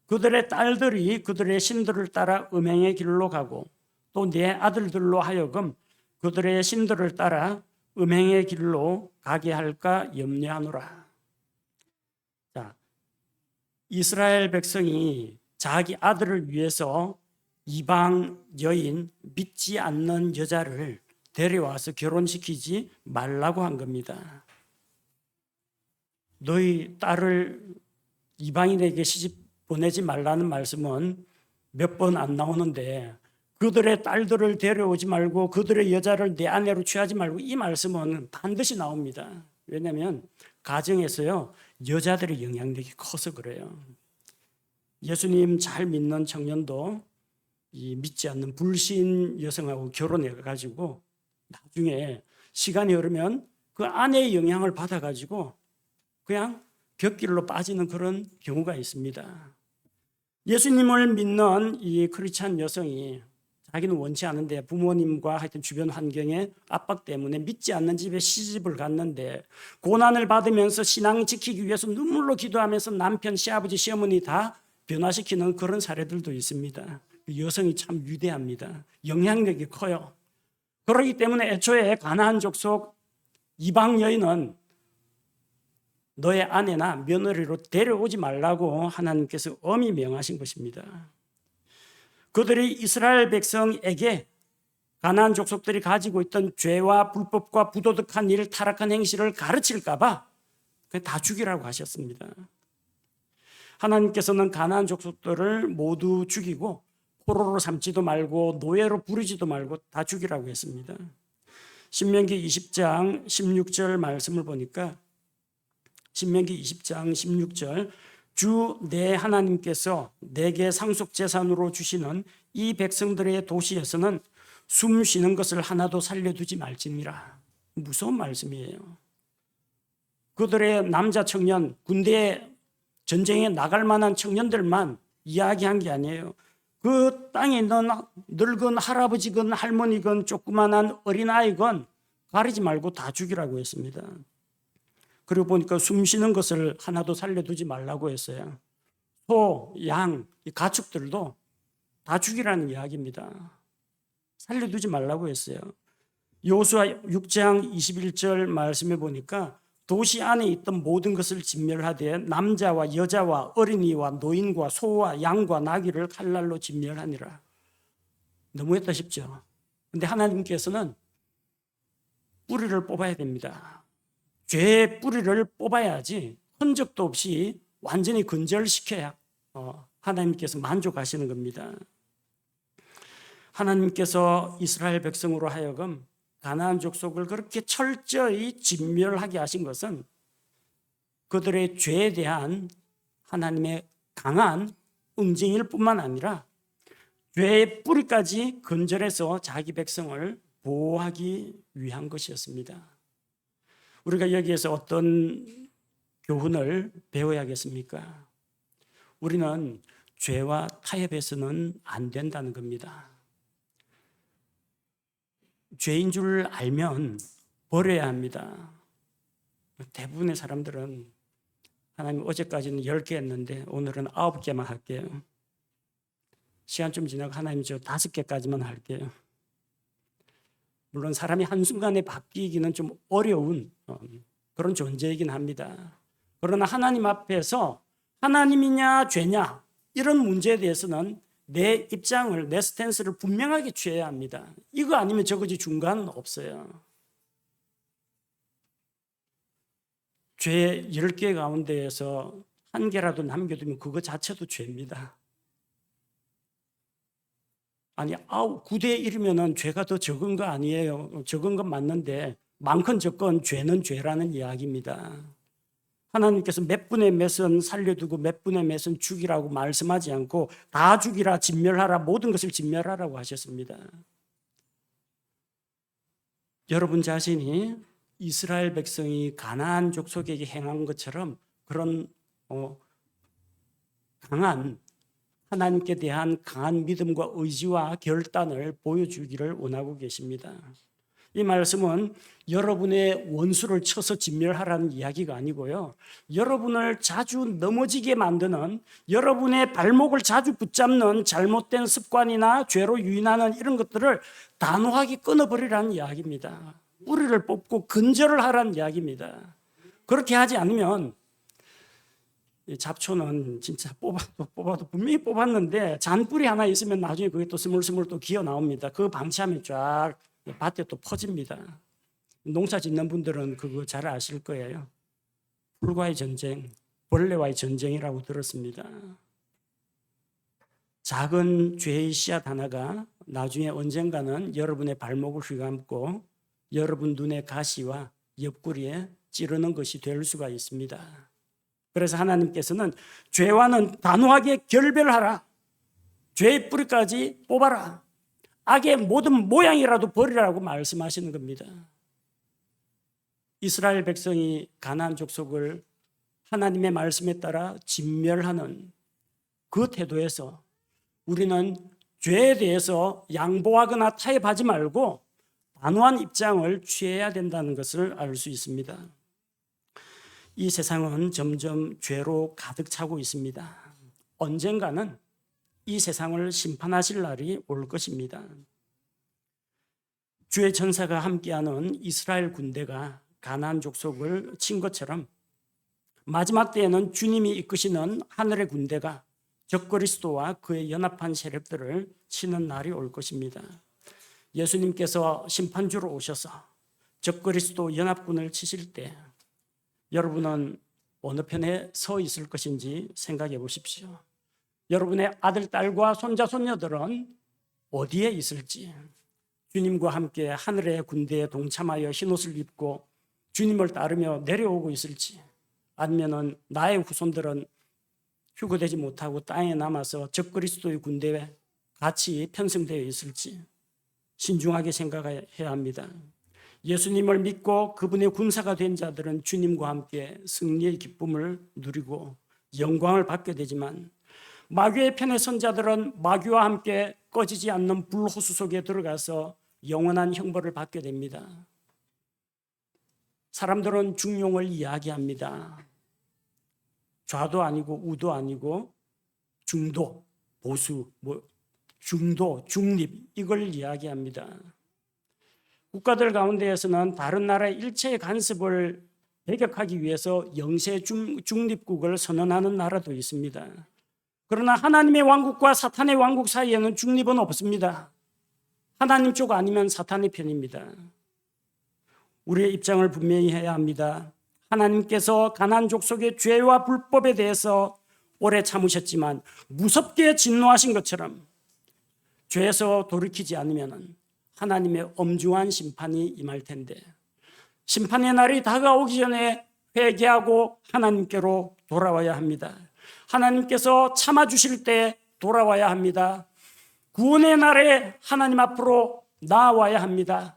그들의 딸들이 그들의 신들을 따라 음행의 길로 가고 또 내 아들들로 하여금 그들의 신들을 따라 음행의 길로 가게 할까 염려하노라. 자, 이스라엘 백성이 자기 아들을 위해서 이방 여인, 믿지 않는 여자를 데려와서 결혼시키지 말라고 한 겁니다. 너희 딸을 이방인에게 시집 보내지 말라는 말씀은 몇 번 안 나오는데 그들의 딸들을 데려오지 말고 그들의 여자를 내 아내로 취하지 말고 이 말씀은 반드시 나옵니다. 왜냐하면 가정에서요 여자들의 영향력이 커서 그래요. 예수님 잘 믿는 청년도 이 믿지 않는 불신 여성하고 결혼해가지고 나중에 시간이 흐르면 그 아내의 영향을 받아가지고 그냥 곁길로 빠지는 그런 경우가 있습니다. 예수님을 믿는 이 크리스찬 여성이 자기는 원치 않은데 부모님과 하여튼 주변 환경의 압박 때문에 믿지 않는 집에 시집을 갔는데 고난을 받으면서 신앙 지키기 위해서 눈물로 기도하면서 남편, 시아버지, 시어머니 다 변화시키는 그런 사례들도 있습니다. 여성이 참 위대합니다. 영향력이 커요. 그렇기 때문에 애초에 가나안 족속 이방 여인은 너의 아내나 며느리로 데려오지 말라고 하나님께서 엄히 명하신 것입니다. 그들이 이스라엘 백성에게 가나안 족속들이 가지고 있던 죄와 불법과 부도덕한 일, 타락한 행실을 가르칠까 봐 다 죽이라고 하셨습니다. 하나님께서는 가나안 족속들을 모두 죽이고 포로로 삼지도 말고 노예로 부리지도 말고 다 죽이라고 했습니다. 신명기 20장 16절 말씀을 보니까 신명기 20장 16절 주 내 하나님께서 내게 상속재산으로 주시는 이 백성들의 도시에서는 숨 쉬는 것을 하나도 살려두지 말지니라. 무서운 말씀이에요. 그들의 남자 청년, 군대에 전쟁에 나갈 만한 청년들만 이야기한 게 아니에요. 그 땅에 있는 늙은 할아버지건 할머니건 조그만한 어린아이건 가리지 말고 다 죽이라고 했습니다. 그리고 보니까 숨 쉬는 것을 하나도 살려두지 말라고 했어요. 소, 양, 이 가축들도 다 죽이라는 이야기입니다. 살려두지 말라고 했어요. 여호수아 6장 21절 말씀해 보니까 도시 안에 있던 모든 것을 진멸하되 남자와 여자와 어린이와 노인과 소와 양과 나귀를 칼날로 진멸하니라. 너무했다 싶죠. 근데 하나님께서는 뿌리를 뽑아야 됩니다. 죄의 뿌리를 뽑아야지 흔적도 없이 완전히 근절시켜야 하나님께서 만족하시는 겁니다. 하나님께서 이스라엘 백성으로 하여금 가나안 족속을 그렇게 철저히 진멸하게 하신 것은 그들의 죄에 대한 하나님의 강한 응징일 뿐만 아니라 죄의 뿌리까지 근절해서 자기 백성을 보호하기 위한 것이었습니다. 우리가 여기에서 어떤 교훈을 배워야겠습니까? 우리는 죄와 타협해서는 안 된다는 겁니다. 죄인 줄 알면 버려야 합니다. 대부분의 사람들은 하나님 어제까지는 10개 했는데 오늘은 9개만 할게요. 시간 좀 지나고 하나님 저 5개까지만 할게요. 물론 사람이 한순간에 바뀌기는 좀 어려운 그런 존재이긴 합니다. 그러나 하나님 앞에서 하나님이냐 죄냐 이런 문제에 대해서는 내 입장을, 내 스탠스를 분명하게 취해야 합니다. 이거 아니면 저거지 중간은 없어요. 죄 10개 가운데에서 1개라도 남겨두면 그거 자체도 죄입니다. 아니 9대 1이면 죄가 더 적은 거 아니에요. 적은 건 맞는데 많건 적건 죄는 죄라는 이야기입니다. 하나님께서 몇 분의 몇은 살려두고 몇 분의 몇은 죽이라고 말씀하지 않고 다 죽이라, 진멸하라, 모든 것을 진멸하라고 하셨습니다. 여러분 자신이 이스라엘 백성이 가나안 족속에게 행한 것처럼 그런 강한 하나님께 대한 강한 믿음과 의지와 결단을 보여주기를 원하고 계십니다. 이 말씀은 여러분의 원수를 쳐서 진멸하라는 이야기가 아니고요. 여러분을 자주 넘어지게 만드는, 여러분의 발목을 자주 붙잡는 잘못된 습관이나 죄로 유인하는 이런 것들을 단호하게 끊어버리라는 이야기입니다. 뿌리를 뽑고 근절을 하라는 이야기입니다. 그렇게 하지 않으면 잡초는 진짜 뽑아도 분명히 뽑았는데 잔뿌리 하나 있으면 나중에 그게 또 스물스물 또 기어 나옵니다. 그거 방치하면 쫙 밭에 또 퍼집니다. 농사 짓는 분들은 그거 잘 아실 거예요. 풀과의 전쟁, 벌레와의 전쟁이라고 들었습니다. 작은 죄의 씨앗 하나가 나중에 언젠가는 여러분의 발목을 휘감고 여러분 눈의 가시와 옆구리에 찌르는 것이 될 수가 있습니다. 그래서 하나님께서는 죄와는 단호하게 결별하라. 죄의 뿌리까지 뽑아라. 악의 모든 모양이라도 버리라고 말씀하시는 겁니다. 이스라엘 백성이 가나안 족속을 하나님의 말씀에 따라 진멸하는 그 태도에서 우리는 죄에 대해서 양보하거나 타협하지 말고 단호한 입장을 취해야 된다는 것을 알 수 있습니다. 이 세상은 점점 죄로 가득 차고 있습니다. 언젠가는 이 세상을 심판하실 날이 올 것입니다. 주의 천사가 함께하는 이스라엘 군대가 가나안 족속을 친 것처럼 마지막 때에는 주님이 이끄시는 하늘의 군대가 적그리스도와 그의 연합한 세력들을 치는 날이 올 것입니다. 예수님께서 심판주로 오셔서 적그리스도 연합군을 치실 때 여러분은 어느 편에 서 있을 것인지 생각해 보십시오. 여러분의 아들, 딸과 손자, 손녀들은 어디에 있을지, 주님과 함께 하늘의 군대에 동참하여 흰옷을 입고 주님을 따르며 내려오고 있을지, 아니면은 나의 후손들은 휴거되지 못하고 땅에 남아서 적그리스도의 군대에 같이 편성되어 있을지 신중하게 생각해야 합니다. 예수님을 믿고 그분의 군사가 된 자들은 주님과 함께 승리의 기쁨을 누리고 영광을 받게 되지만 마귀의 편에 선 자들은 마귀와 함께 꺼지지 않는 불호수 속에 들어가서 영원한 형벌을 받게 됩니다. 사람들은 중용을 이야기합니다. 좌도 아니고 우도 아니고 중도, 보수, 중도, 중립 이걸 이야기합니다. 국가들 가운데에서는 다른 나라의 일체의 간섭을 배격하기 위해서 영세 중립국을 선언하는 나라도 있습니다. 그러나 하나님의 왕국과 사탄의 왕국 사이에는 중립은 없습니다. 하나님 쪽 아니면 사탄의 편입니다. 우리의 입장을 분명히 해야 합니다. 하나님께서 가나안 족속의 죄와 불법에 대해서 오래 참으셨지만 무섭게 진노하신 것처럼 죄에서 돌이키지 않으면 하나님의 엄중한 심판이 임할 텐데, 심판의 날이 다가오기 전에 회개하고 하나님께로 돌아와야 합니다. 하나님께서 참아주실 때 돌아와야 합니다. 구원의 날에 하나님 앞으로 나아와야 합니다.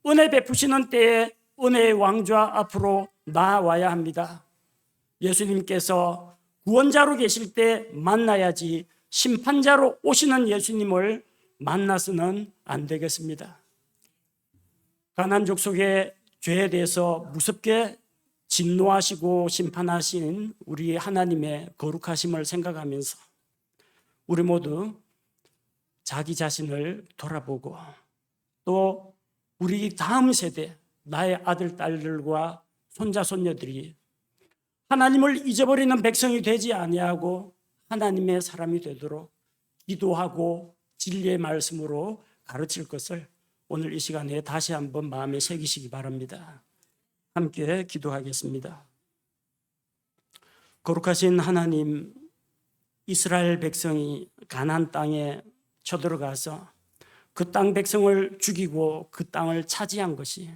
은혜 베푸시는 때에 은혜의 왕좌 앞으로 나아와야 합니다. 예수님께서 구원자로 계실 때 만나야지 심판자로 오시는 예수님을 만나서는 안 되겠습니다. 가나안 족속의 죄에 대해서 무섭게 진노하시고 심판하신 우리 하나님의 거룩하심을 생각하면서 우리 모두 자기 자신을 돌아보고 또 우리 다음 세대 나의 아들, 딸들과 손자, 손녀들이 하나님을 잊어버리는 백성이 되지 아니하고 하나님의 사람이 되도록 기도하고 진리의 말씀으로 가르칠 것을 오늘 이 시간에 다시 한번 마음에 새기시기 바랍니다. 함께 기도하겠습니다. 거룩하신 하나님, 이스라엘 백성이 가나안 땅에 쳐들어가서 그 땅 백성을 죽이고 그 땅을 차지한 것이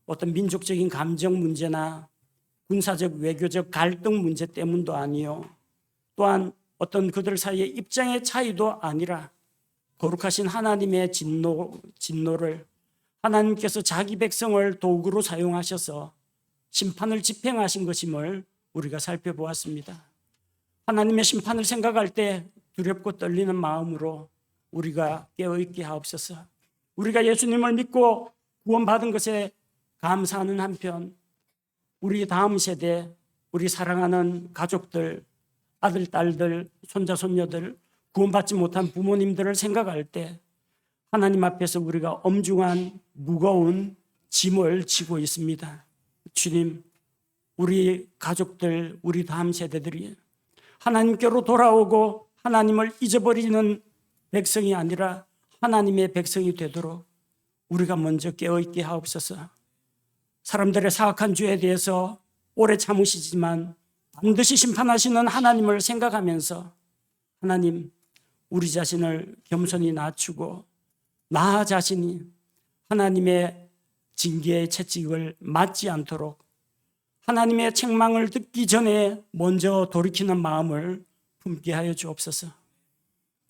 어떤 민족적인 감정 문제나 군사적 외교적 갈등 문제 때문도 아니요, 또한 어떤 그들 사이의 입장의 차이도 아니라 거룩하신 하나님의 진노를 하나님께서 자기 백성을 도구로 사용하셔서 심판을 집행하신 것임을 우리가 살펴보았습니다. 하나님의 심판을 생각할 때 두렵고 떨리는 마음으로 우리가 깨어있게 하옵소서. 우리가 예수님을 믿고 구원받은 것에 감사하는 한편 우리 다음 세대, 우리 사랑하는 가족들, 아들, 딸들, 손자, 손녀들, 구원받지 못한 부모님들을 생각할 때 하나님 앞에서 우리가 엄중한 무거운 짐을 지고 있습니다. 주님, 우리 가족들, 우리 다음 세대들이 하나님께로 돌아오고 하나님을 잊어버리는 백성이 아니라 하나님의 백성이 되도록 우리가 먼저 깨어있게 하옵소서. 사람들의 사악한 죄에 대해서 오래 참으시지만 반드시 심판하시는 하나님을 생각하면서 하나님, 우리 자신을 겸손히 낮추고 나 자신이 하나님의 징계의 채찍을 맞지 않도록 하나님의 책망을 듣기 전에 먼저 돌이키는 마음을 품게 하여 주옵소서.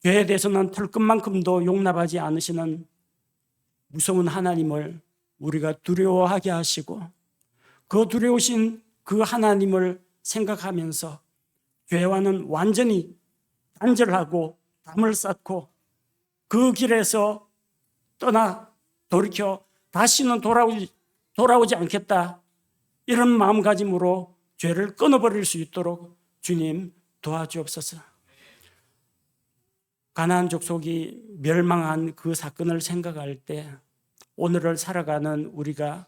죄에 대해서는 털끝만큼도 용납하지 않으시는 무서운 하나님을 우리가 두려워하게 하시고 그 두려우신 그 하나님을 생각하면서 죄와는 완전히 단절하고 담을 쌓고 그 길에서 돌이켜 다시는 돌아오지 않겠다, 이런 마음가짐으로 죄를 끊어버릴 수 있도록 주님 도와주옵소서. 가나안 족속이 멸망한 그 사건을 생각할 때 오늘을 살아가는 우리가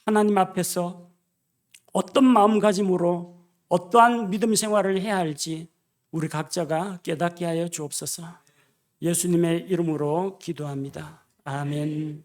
하나님 앞에서 어떤 마음가짐으로 어떠한 믿음 생활을 해야 할지 우리 각자가 깨닫게 하여 주옵소서. 예수님의 이름으로 기도합니다. 아멘.